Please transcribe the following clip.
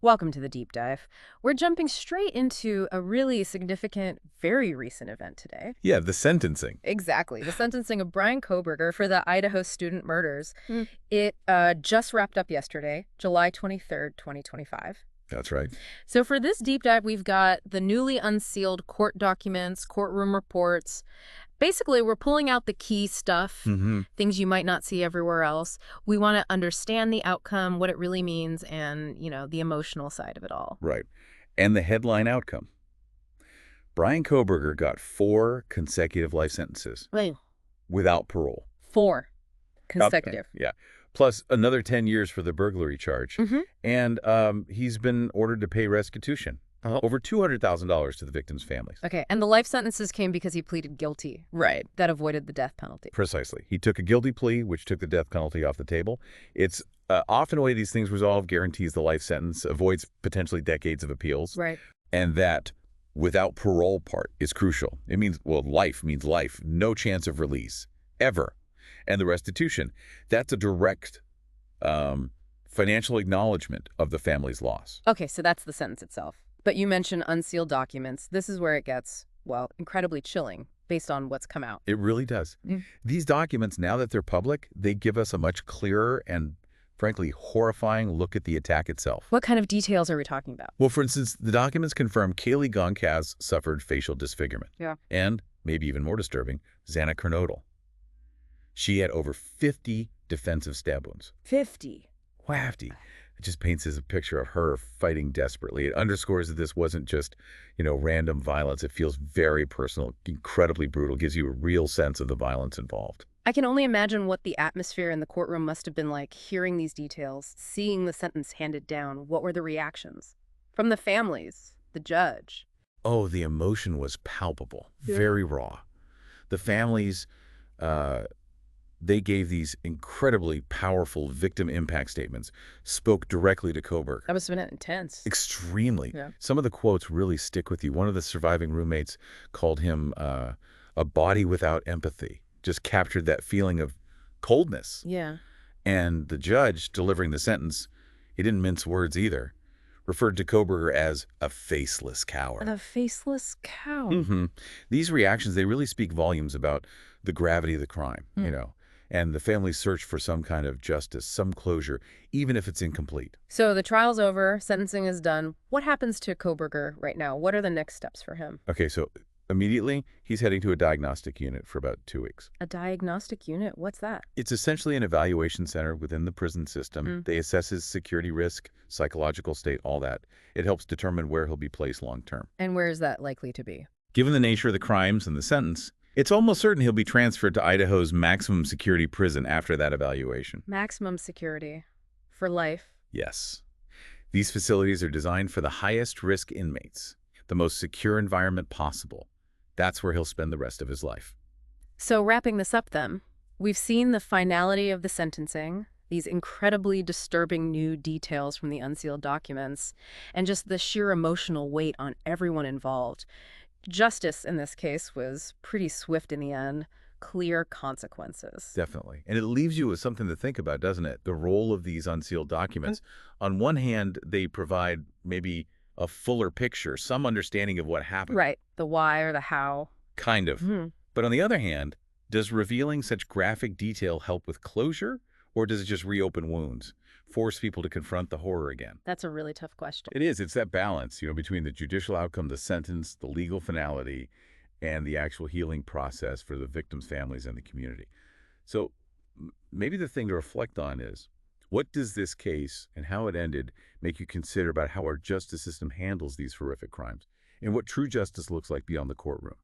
Welcome to the deep dive. We're jumping straight into a really significant, very recent event today. Yeah, the sentencing. Exactly. The sentencing of Bryan Kohberger for the Idaho student murders. Hmm. It just wrapped up yesterday, July 23rd, 2025. That's right. So for this deep dive, we've got the newly unsealed court documents, courtroom reports. Basically, we're pulling out the key stuff, Mm-hmm. things you might not see everywhere else. We want to understand the outcome, what it really means, and, the emotional side of it all. Right. And the headline outcome. Bryan Kohberger got 4 consecutive life sentences Wait, without parole. 4 consecutive. Yeah. Plus another 10 years for the burglary charge. Mm-hmm. And he's been ordered to pay restitution. Over $200,000 to the victims' families. Okay, and the life sentences came because he pleaded guilty. Right. That avoided the death penalty. Precisely. He took a guilty plea, which took the death penalty off the table. It's often the way these things resolve guarantees the life sentence, avoids potentially decades of appeals. Right. And that without parole part is crucial. It means, well, life means life. No chance of release, ever. And the restitution, that's a direct financial acknowledgement of the family's loss. Okay, so that's the sentence itself. But you mentioned unsealed documents. This is where it gets, well, incredibly chilling based on what's come out. It really does. These documents, now that they're public, they give us a much clearer and, frankly, horrifying look at the attack itself. What kind of details are we talking about? Well, for instance, the documents confirm Kaylee Goncalves suffered facial disfigurement. Yeah. And, maybe even more disturbing, Xana Kernodle. She had over 50 defensive stab wounds. 50. 50. It just paints as a picture of her fighting desperately. It underscores that this wasn't just, random violence. It feels very personal, incredibly brutal, gives you a real sense of the violence involved. I can only imagine what the atmosphere in the courtroom must have been like, hearing these details, seeing the sentence handed down. What were the reactions? From the families, the judge. Oh, the emotion was palpable, very raw. The families, they gave these incredibly powerful victim impact statements, spoke directly to Kohberger. That must have been intense. Extremely. Yeah. Some of the quotes really stick with you. One of the surviving roommates called him a body without empathy, just captured that feeling of coldness. Yeah. And the judge delivering the sentence, he didn't mince words either, referred to Kohberger as a faceless coward. A faceless cow. These reactions, they really speak volumes about the gravity of the crime, and the family's search for some kind of justice, some closure, even if it's incomplete. So the trial's over, sentencing is done. What happens to Kohberger right now? What are the next steps for him? Okay, so immediately, he's heading to a diagnostic unit for about 2 weeks. A diagnostic unit? What's that? It's essentially an evaluation center within the prison system. They assess his security risk, psychological state, all that. It helps determine where he'll be placed long term. And where is that likely to be? Given the nature of the crimes and the sentence, it's almost certain he'll be transferred to Idaho's maximum security prison after that evaluation. Maximum security. For life. Yes. These facilities are designed for the highest risk inmates, the most secure environment possible. That's where he'll spend the rest of his life. So wrapping this up then, we've seen the finality of the sentencing, these incredibly disturbing new details from the unsealed documents, and just the sheer emotional weight on everyone involved. Justice in this case was pretty swift in the end, clear consequences. Definitely. And it leaves you with something to think about, doesn't it? The role of these unsealed documents. On one hand, they provide maybe a fuller picture, some understanding of what happened. Right. The why or the how. Kind of. But on the other hand, does revealing such graphic detail help with closure, or does it just reopen wounds, force people to confront the horror again? That's a really tough question. It is. It's that balance, between the judicial outcome, the sentence, the legal finality, and the actual healing process for the victims' families and the community. So maybe the thing to reflect on is, what does this case and how it ended make you consider about how our justice system handles these horrific crimes and what true justice looks like beyond the courtroom?